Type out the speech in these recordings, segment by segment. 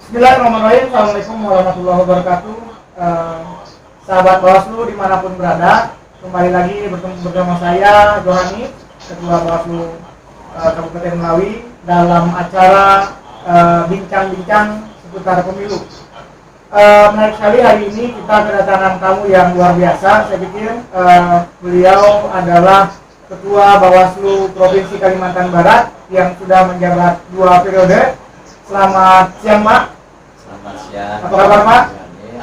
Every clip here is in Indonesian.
Bismillahirrahmanirrahim. Assalamualaikum warahmatullahi wabarakatuh. Sahabat Bawaslu dimanapun berada, kembali lagi bersama saya Johani, Ketua Bawaslu Kabupaten Melawi, dalam acara bincang-bincang seputar pemilu. Menarik sekali, hari ini kita kedatangan tamu yang luar biasa. Saya pikir beliau adalah Ketua Bawaslu Provinsi Kalimantan Barat yang sudah menjabat 2 periode. Selamat siang, Pak. Selamat siang. Apa kabar, Pak?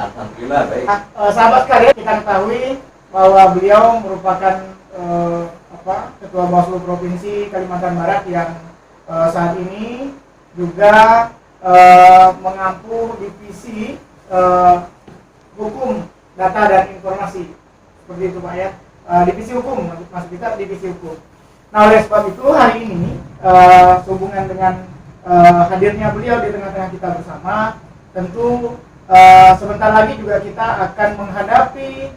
Alhamdulillah baik. Sahabat sekalian, kita ketahui bahwa beliau merupakan Ketua Bawaslu Provinsi Kalimantan Barat yang saat ini juga mengampu divisi hukum, data dan informasi. Seperti itu, Pak, ya. Divisi hukum, maksud kita divisi hukum. Nah, oleh sebab itu hari ini sehubungan dengan hadirnya beliau di tengah-tengah kita bersama, tentu sebentar lagi juga kita akan menghadapi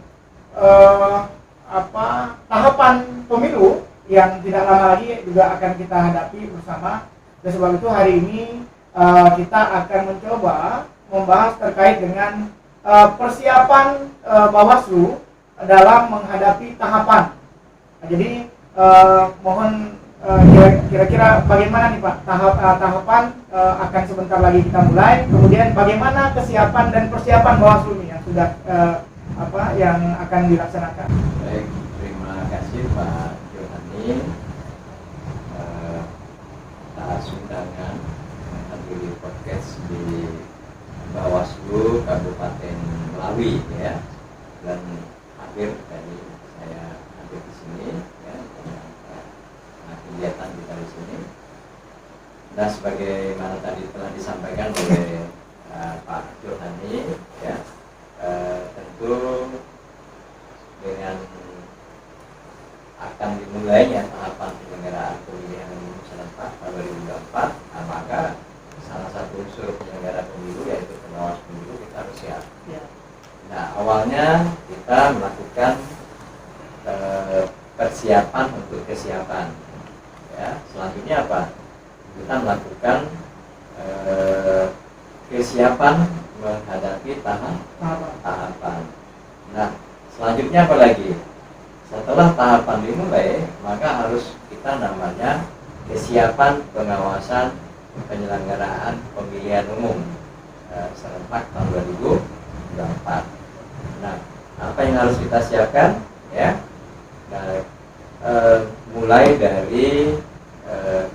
tahapan pemilu yang tidak lama lagi juga akan kita hadapi bersama. Oleh sebab itu hari ini kita akan mencoba membahas terkait dengan persiapan Bawaslu dalam menghadapi tahapan. Nah, jadi mohon kira-kira bagaimana nih, Pak, tahapan akan sebentar lagi kita mulai. Kemudian bagaimana kesiapan dan persiapan Bawaslu ini yang sudah yang akan dilaksanakan. Baik, terima kasih Pak Johani atas undangan menghadiri podcast di Bawaslu Kabupaten Melawi, ya. Dan hadir dari saya hadir di sini, ya, kegiatan kita di sini. Nah, sebagaimana tadi telah disampaikan oleh Pak Johani, ya, tentu dengan akan dimulainya tahapan penyelenggaraan pemilihan umum serentak tahun 2024, maka salah satu unsur penyelenggara pemilu yaitu pengawas pemilu kita harus siap. Ya. Nah, awalnya kita melakukan persiapan untuk kesiapan. Ya, selanjutnya apa? Kita melakukan kesiapan menghadapi tahapan. Nah, selanjutnya apa lagi? Setelah tahapan dimulai, maka harus kita namanya kesiapan pengawasan penyelenggaraan pemilihan umum serentak tahun 2024. Nah, apa yang harus kita siapkan? Ya, nah, mulai dari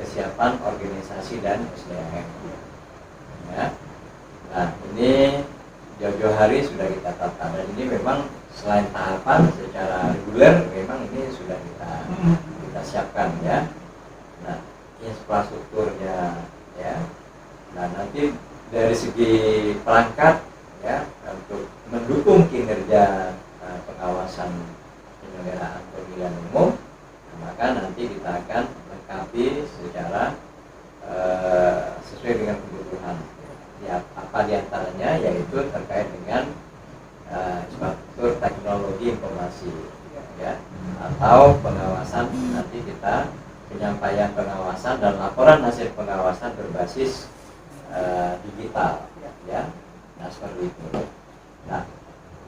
kesiapan organisasi dan SDM. Ya. Nah, ini jauh-jauh hari sudah kita tata, dan ini memang selain tahapan secara reguler, memang ini sudah kita siapkan, ya. Nah, infrastrukturnya, ya. Nah, nanti dari segi perangkat, ya, untuk mendukung kinerja pengawasan penyelenggaraan pemilihan umum, maka nanti kita akan lengkapi secara sesuai dengan kebutuhan. Ya, apa diantaranya yaitu terkait dengan infrastruktur teknologi informasi, ya, atau pengawasan. Nanti kita penyampaian pengawasan dan laporan hasil pengawasan berbasis digital, ya. Nah, seperti itu. Nah,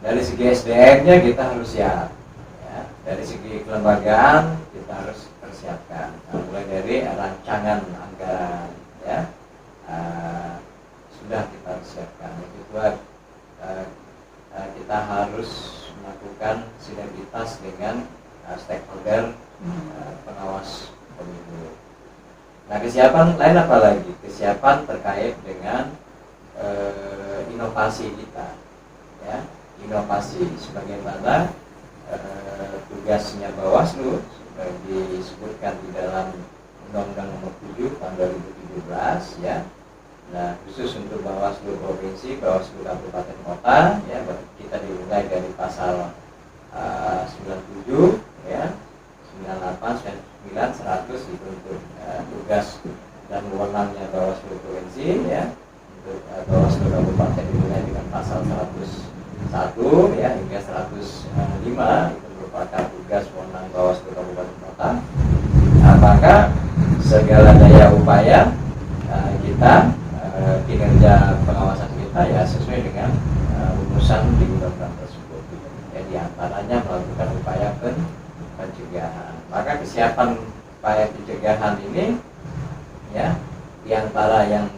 dari segi SDM-nya kita harus siap. Dari segi kelembagaan kita harus persiapkan, mulai dari rancangan anggaran, ya, sudah kita siapkan. Yang kedua, kita harus melakukan sinergitas dengan stakeholder pengawas pemilu. Nah, kesiapan lain apa lagi? Kesiapan terkait dengan inovasi kita, ya, inovasi sebagaimana tugasnya Bawaslu sudah disebutkan di dalam Undang-Undang Nomor 7 tahun 2017, ya. Nah, khusus untuk Bawaslu Provinsi, Bawaslu Kabupaten Kota, ya, kita dimulai dari pasal 97, ya, 98, 99, 100 itu untuk tugas dan wewenangnya Bawaslu Provinsi, ya. Untuk Bawaslu Kabupaten dimulai dengan pasal 101, ya, hingga 105, itu merupakan tugas wewenang Bawaslu Kabupaten Kota. Maka segala daya upaya kita kinerja pengawasan anggota ya sesuai dengan rumusan di undang-undang tersebut. Ya, di antaranya melakukan upaya pencegahan. Maka kesiapan upaya pencegahan ini ya di antara yang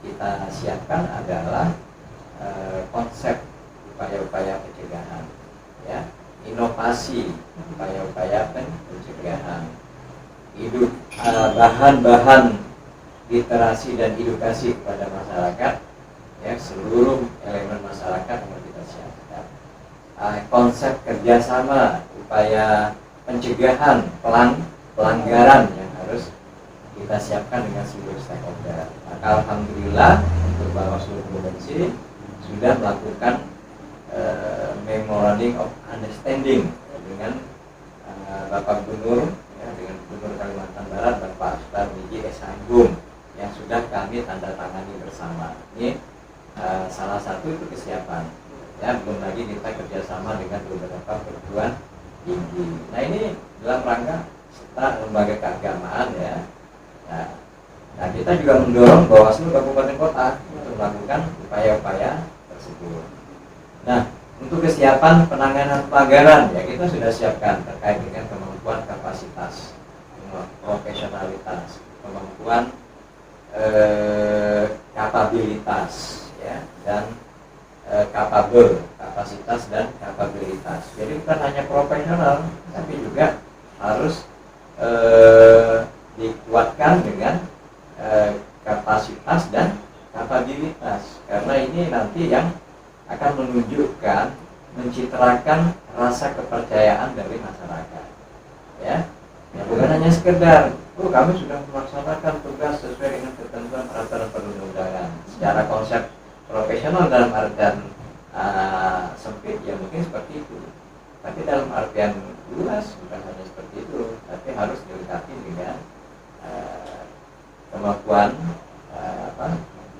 kita siapkan adalah konsep upaya-upaya pencegahan, ya, inovasi upaya-upaya pencegahan, bahan-bahan literasi dan edukasi kepada masyarakat, ya, seluruh elemen masyarakat yang kita siapkan. Konsep kerjasama upaya pencegahan pelanggaran yang harus kita siapkan dengan seluruh stakeholder. Maka alhamdulillah untuk Bawaslu Provinsi sudah melakukan memorandum of understanding dengan Bapak Gubernur, ya, dengan Gubernur Kalimantan Barat Bapak Akbar Miji Esanggung yang sudah kami tanda tangani bersama. Ini salah satu itu kesiapan. Ya, belum lagi kita kerjasama dengan beberapa perguruan tinggi. Nah, ini dalam rangka serta lembaga keagamaan, ya. Nah, kita juga mendorong Bawaslu Kabupaten Kota untuk melakukan upaya-upaya tersebut. Nah, untuk kesiapan penanganan pelanggaran, ya, kita sudah siapkan terkait dengan kemampuan kapasitas, profesionalitas, kemampuan kapabilitas, ya, dan kapasitas dan kapabilitas. Jadi bukan hanya profesional, tapi juga harus dikuatkan dengan kapasitas dan kapabilitas, karena ini nanti yang akan menunjukkan, mencitrakan rasa kepercayaan dari masyarakat, ya. Ya, bukan hanya sekedar kami sudah melaksanakan tugas sesuai dengan ketentuan peraturan perundang-undangan secara konsep profesional dalam artian sempit, ya mungkin seperti itu, tapi dalam artian luas bukan hanya seperti itu, tapi harus dilengkapi dengan kemampuan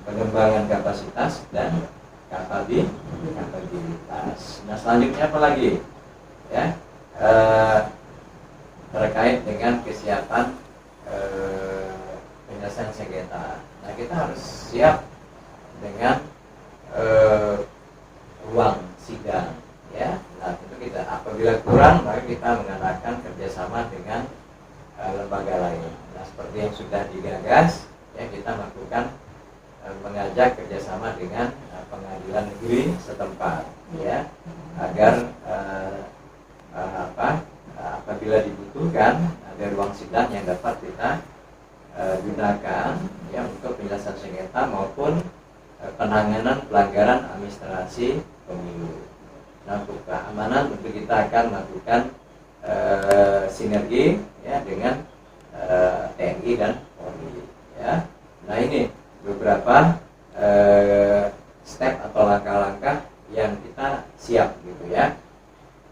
pengembangan kapasitas dan kapabilitas. Nah, selanjutnya apa lagi, ya, terkait dengan kesiapan penyelesaian sengketa. Nah, kita harus siap dengan ruang sidang, ya. Nah, itu kita apabila kurang, maka kita mengadakan kerjasama dengan lembaga lain. Nah, seperti yang sudah digagas, ya, kita melakukan mengajak kerjasama dengan pengadilan negeri setempat, ya, agar apabila dibutuhkan ada ruang sidang yang dapat kita gunakan, ya, untuk penyelesaian sengketa maupun penanganan pelanggaran administrasi pemilu. Nah, untuk keamanan tentu kita akan melakukan sinergi, ya, dengan TNI dan Polri, ya. Nah, ini beberapa step atau langkah-langkah yang kita siap, gitu, ya.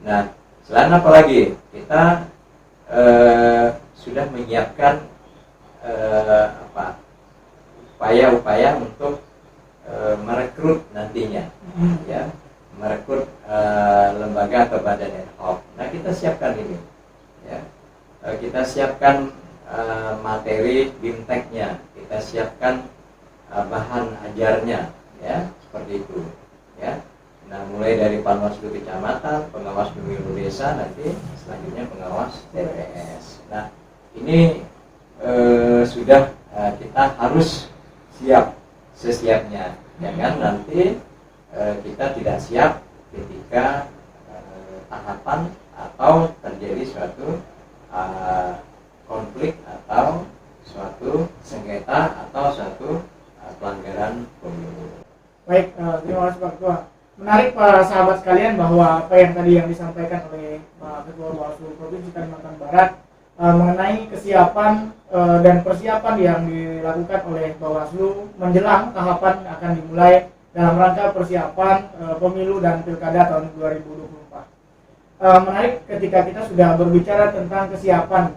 Nah, selain apa lagi, kita sudah menyiapkan upaya-upaya untuk merekrut nantinya, ya, merekrut lembaga atau badan ad hoc. Nah, kita siapkan ini, ya. Kita siapkan materi bimteknya, kita siapkan bahan ajarnya, ya, seperti itu, ya. Nah, mulai dari Panwaslu Kecamatan, pengawas pemilu desa, nanti selanjutnya pengawas TPS. Nah, ini sudah kita harus siap sesiapnya, jangan nanti kita tidak siap ketika tahapan atau terjadi suatu konflik atau suatu sengketa atau suatu pelanggaran pemilu. Baik, terima kasih Pak Ketua. Menarik para sahabat sekalian bahwa apa yang tadi yang disampaikan oleh Pak Ketua Bawaslu Provinsi Kalimantan Barat mengenai kesiapan dan persiapan yang dilakukan oleh Bawaslu menjelang tahapan akan dimulai dalam rangka persiapan pemilu dan pilkada tahun 2024. Menarik ketika kita sudah berbicara tentang kesiapan.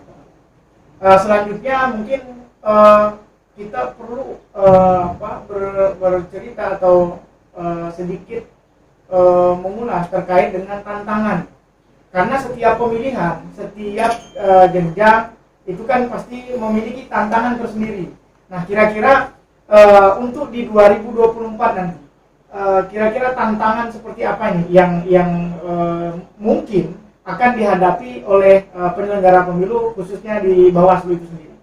Selanjutnya mungkin kita perlu bercerita atau sedikit mengulas terkait dengan tantangan, karena setiap pemilihan, setiap jenjang itu kan pasti memiliki tantangan tersendiri. Nah, kira-kira untuk di 2024 nanti, kira-kira tantangan seperti apa nih yang mungkin akan dihadapi oleh penyelenggara pemilu khususnya di Bawaslu itu sendiri?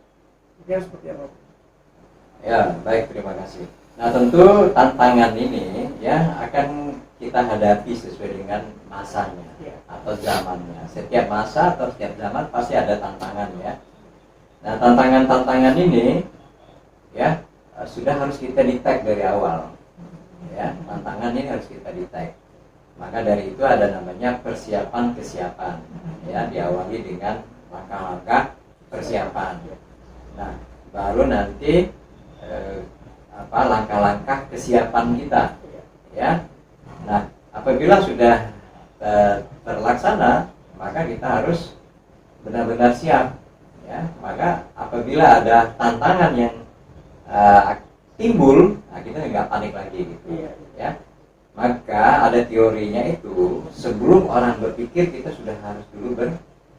Kira seperti apa? Ya, baik, terima kasih. Nah, tentu tantangan ini ya akan kita hadapi sesuai dengan masanya atau zamannya. Setiap masa atau setiap zaman pasti ada tantangan ya. Nah, tantangan-tantangan ini ya sudah harus kita detect dari awal. Ya, tantangan ini harus kita detect. Maka dari itu ada namanya persiapan kesiapan. Ya, diawali dengan langkah-langkah persiapan. Nah, baru nanti langkah-langkah kesiapan kita. Ya. Nah, apabila sudah terlaksana, maka kita harus benar-benar siap. Ya, maka apabila ada tantangan yang timbul, nah kita nggak panik lagi gitu. Ya, maka ada teorinya itu sebelum orang berpikir kita sudah harus dulu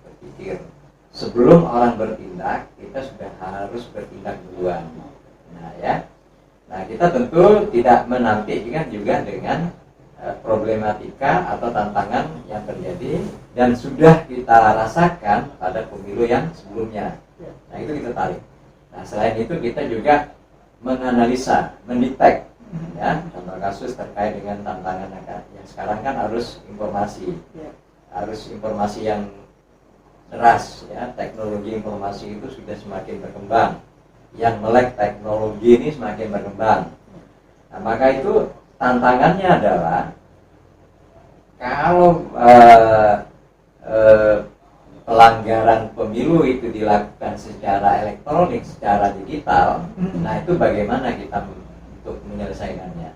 berpikir. Sebelum orang bertindak kita sudah harus bertindak duluan. Nah ya, nah kita tentu tidak menampilkan juga dengan problematika atau tantangan yang terjadi dan sudah kita rasakan pada pemilu yang sebelumnya. Nah itu kita tarik. Nah selain itu kita juga menganalisa, mendetek, ya contoh kasus terkait dengan tantangan yang sekarang kan harus informasi yang deras, ya teknologi informasi itu sudah semakin berkembang, yang melek teknologi ini semakin berkembang. Nah maka itu tantangannya adalah kalau pelanggaran pemilu itu dilakukan secara elektronik, secara digital, nah itu bagaimana kita untuk menyelesaikannya.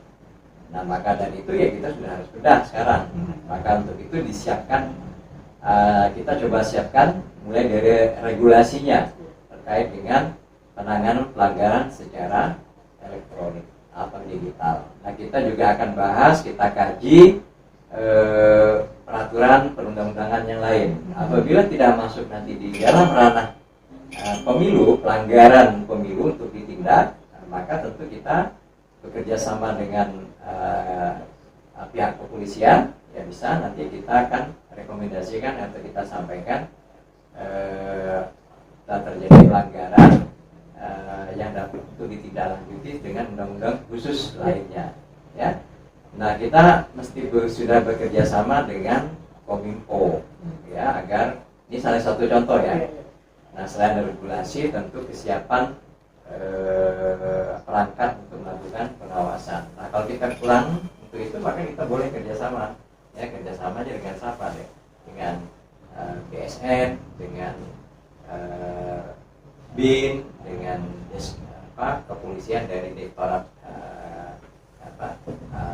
Nah maka dari itu ya kita sudah harus bedah sekarang. Maka untuk itu disiapkan, kita coba siapkan mulai dari regulasinya terkait dengan penanganan pelanggaran secara elektronik atau digital. Nah kita juga akan bahas, kita kaji peraturan perundang-undangan yang lain. Apabila tidak masuk nanti di dalam ranah pemilu, pelanggaran pemilu untuk ditindak, maka tentu kita bekerja sama dengan pihak kepolisian, ya bisa nanti kita akan rekomendasikan atau kita sampaikan telah terjadi pelanggaran yang dapat untuk ditindaklanjuti dengan undang-undang khusus lainnya, ya. Nah kita mesti sudah bekerja sama dengan Kominfo, ya agar ini salah satu contoh ya. Nah selain regulasi tentu kesiapan perangkat untuk melakukan pengawasan. Nah kalau kita kurang untuk itu maka kita boleh kerjasama, ya kerjasama aja dengan siapa deh, dengan BSN, dengan BIN, dengan kepolisian dari Direktorat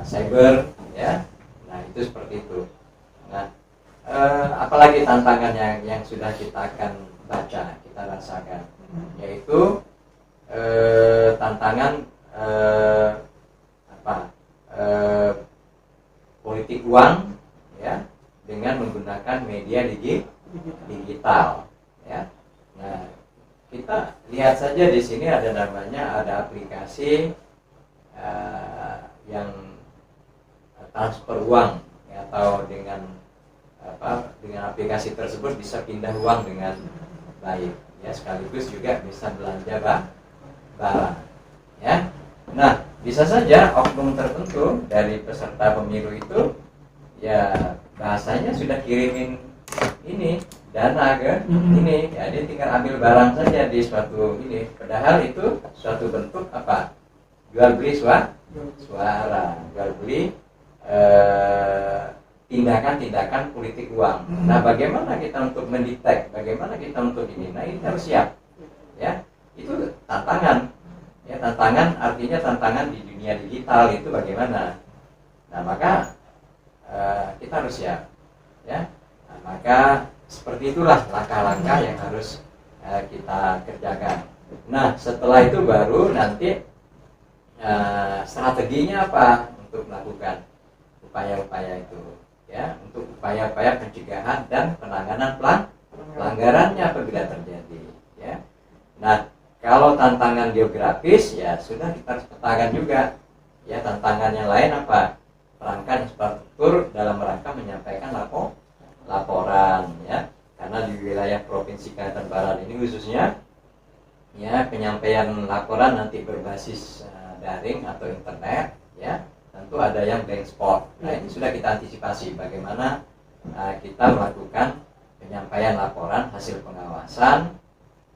cyber, ya. Nah itu seperti itu. Nah apalagi tantangan yang sudah kita akan baca, kita rasakan, yaitu tantangan politik uang, ya, dengan menggunakan media digital, ya. Nah kita lihat saja di sini ada aplikasi yang transfer uang, ya, atau dengan aplikasi tersebut bisa pindah uang dengan baik, ya, sekaligus juga bisa belanja barang, ya. Nah bisa saja oknum tertentu dari peserta pemilu itu ya bahasanya sudah kirimin ini dana ke ini, ya dia tinggal ambil barang saja di suatu ini, padahal itu suatu bentuk jual beli suara, jual beli tindakan politik uang. Nah bagaimana kita untuk mendetek, bagaimana kita untuk ini, nah ini harus siap, ya. Itu tantangan, ya, tantangan artinya tantangan di dunia digital itu bagaimana. Nah maka kita harus siap, ya. Nah, maka seperti itulah langkah-langkah yang harus kita kerjakan. Nah setelah itu baru nanti strateginya apa untuk melakukan upaya-upaya itu, ya, untuk upaya-upaya pencegahan dan penanganan pelanggarannya apabila terjadi, ya. Nah Kalau tantangan geografis ya sudah kita harus petakan juga. Ya, tantangan yang lain apa? Perangkat infrastruktur dalam rangka menyampaikan laporan ya. Karena di wilayah Provinsi Kalimantan Barat ini khususnya ya, penyampaian laporan nanti berbasis daring atau internet ya. Tentu ada yang blank spot. Nah, ini sudah kita antisipasi bagaimana kita melakukan penyampaian laporan hasil pengawasan,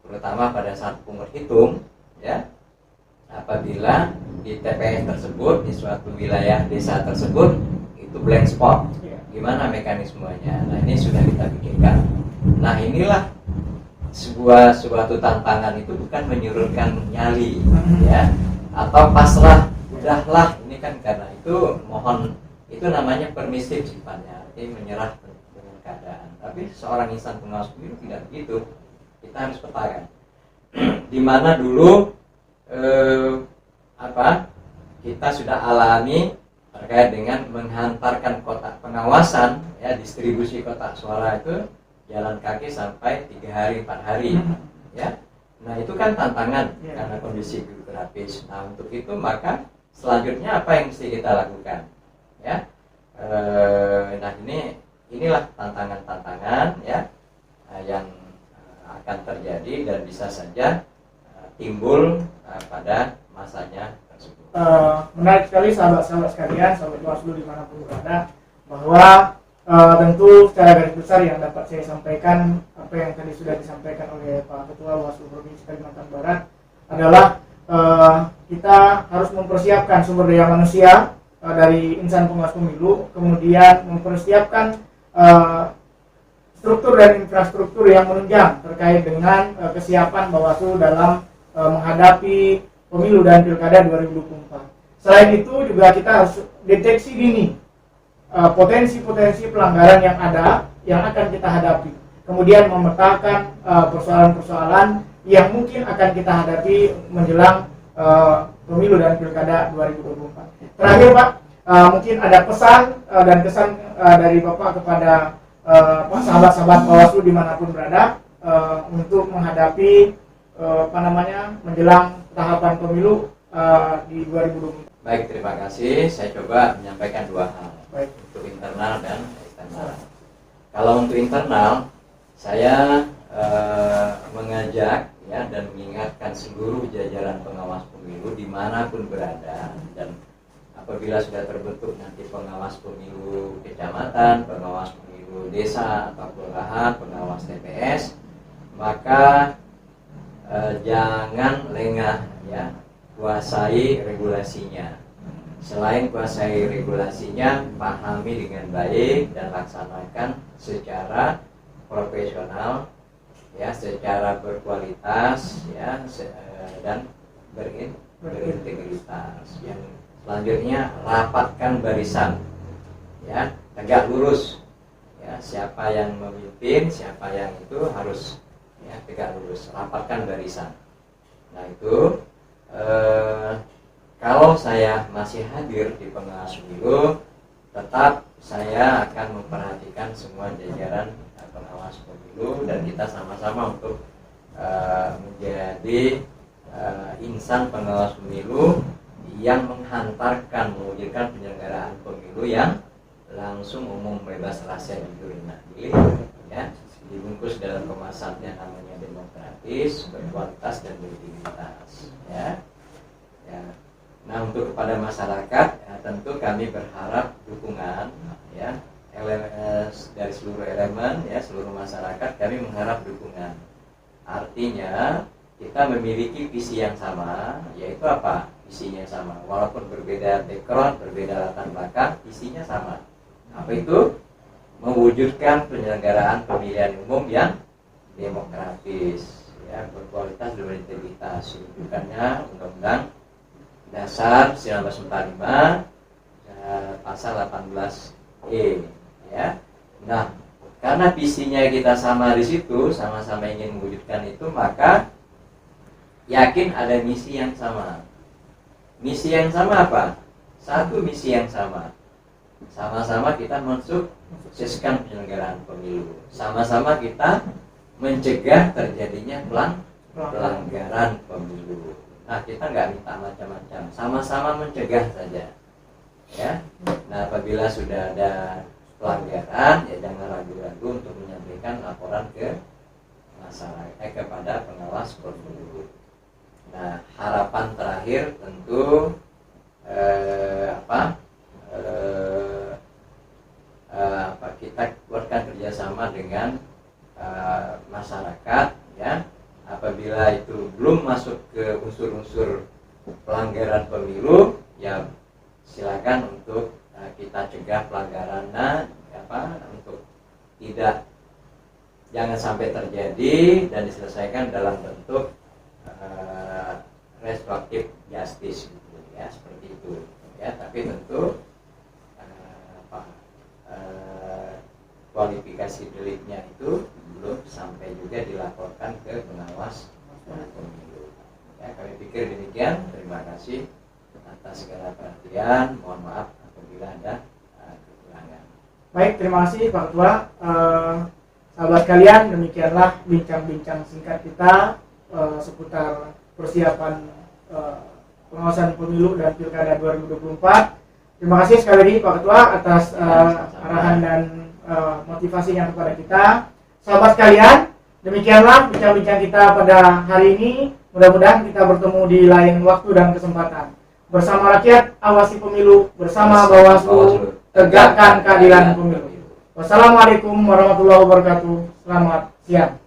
terutama pada saat pungut hitung ya. Apabila di TPS tersebut, di suatu wilayah desa tersebut itu blank spot, gimana mekanismenya? Nah, ini sudah kita pikirkan. Nah, inilah suatu tantangan. Itu bukan menyurutkan nyali ya, atau pasrah, udahlah ini kan, karena itu mohon, itu namanya permisif sifatnya, artinya menyerah dengan keadaan. Tapi seorang insan pengawas pemilu tidak begitu. Kita harus petakan di mana dulu kita sudah alami terkait dengan menghantarkan kotak pengawasan ya, distribusi kotak suara itu jalan kaki sampai 3 hari 4 hari ya. Nah, itu kan tantangan karena kondisi geografis. Nah, untuk itu maka selanjutnya apa yang mesti kita lakukan ya. Nah, inilah tantangan-tantangan ya yang akan terjadi dan bisa saja timbul pada masanya tersebut. Menarik sekali sahabat-sahabat sekalian, sahabat Bawaslu dimanapun berada, bahwa tentu secara garis besar yang dapat saya sampaikan, apa yang tadi sudah disampaikan oleh Pak Ketua Bawaslu Provinsi Kalimantan Barat adalah kita harus mempersiapkan sumber daya manusia dari insan pengawas pemilu, kemudian mempersiapkan struktur dan infrastruktur yang menunjang terkait dengan kesiapan Bawaslu dalam menghadapi pemilu dan pilkada 2024. Selain itu juga kita harus deteksi dini potensi-potensi pelanggaran yang ada yang akan kita hadapi. Kemudian memetakan persoalan-persoalan yang mungkin akan kita hadapi menjelang pemilu dan pilkada 2024. Terakhir Pak, mungkin ada pesan dan kesan dari Bapak kepada sahabat-sahabat Bawaslu dimanapun berada untuk menghadapi menjelang tahapan pemilu di 2024. Baik, terima kasih. Saya coba menyampaikan 2 hal. Baik. Untuk internal dan eksternal. Kalau untuk internal, saya mengajak ya dan mengingatkan seluruh jajaran pengawas pemilu dimanapun berada, dan apabila sudah terbentuk nanti pengawas pemilu kecamatan, pengawas pemilu desa atau kelurahan, pengawas TPS, maka jangan lengah ya, kuasai regulasinya. Selain kuasai regulasinya, pahami dengan baik dan laksanakan secara profesional ya, secara berkualitas ya, dan berintegritas. Yang selanjutnya, rapatkan barisan ya, tegak lurus ya, siapa yang memimpin, siapa yang itu harus ya, tegak lurus, rapatkan barisan. Nah, itu kalau saya masih hadir di pengawas pemilu, tetap saya akan memperhatikan semua jajaran pengawas pemilu, dan kita sama-sama untuk menjadi insan pengawas pemilu yang menghantarkan, mewujudkan penyelenggaraan pemilu yang langsung, umum, bebas, rahasia, jujur, dan adil ya, dibungkus dalam kemasan yang namanya demokratis, berkualitas, dan berintegritas ya. Nah, untuk kepada masyarakat ya, tentu kami berharap dukungan ya, dari seluruh elemen ya, seluruh masyarakat kami mengharap dukungan. Artinya kita memiliki visi yang sama, yaitu apa? Visinya sama, walaupun berbeda background, berbeda latar belakang, visinya sama. Apa itu? Mewujudkan penyelenggaraan pemilihan umum yang demokratis ya, berkualitas dan berintegritas. Rujukannya Undang-Undang Dasar 1945 pasal 18E ya. Nah, karena visinya kita sama di situ, sama-sama ingin mewujudkan itu, maka yakin ada misi yang sama. Misi yang sama apa? Satu misi yang sama. Sama-sama kita mensukseskan penyelenggaraan pemilu. Sama-sama kita mencegah terjadinya pelanggaran pemilu. Nah, kita nggak minta macam-macam, sama-sama mencegah saja. Ya, nah apabila sudah ada pelanggaran, ya jangan ragu-ragu untuk menyampaikan laporan ke masyarakat, kepada pengawas pemilu. Nah, harapan terakhir tentu kita buatkan kerjasama dengan masyarakat, ya. Apabila itu belum masuk ke unsur-unsur pelanggaran pemilu, ya silakan untuk kita cegah pelanggarannya, untuk jangan sampai terjadi dan diselesaikan dalam bentuk restoratif justice, gitu, ya, seperti itu, ya. Tapi tentu kualifikasi deliknya itu belum sampai juga dilaporkan ke pengawas pemilu. Ya, kami pikir demikian. Terima kasih atas segala perhatian. Mohon maaf apabila ada kekurangan. Baik, terima kasih Pak Ketua. Sahabat kalian, demikianlah bincang-bincang singkat kita seputar persiapan pengawasan pemilu dan pilkada 2024. Terima kasih sekali lagi Pak Ketua atas arahan dan motivasinya kepada kita. Sahabat sekalian, demikianlah bincang-bincang kita pada hari ini. Mudah-mudahan kita bertemu di lain waktu dan kesempatan. Bersama rakyat, awasi pemilu. Bersama Bawaslu, tegakkan keadilan pemilu. Wassalamualaikum warahmatullahi wabarakatuh. Selamat siang.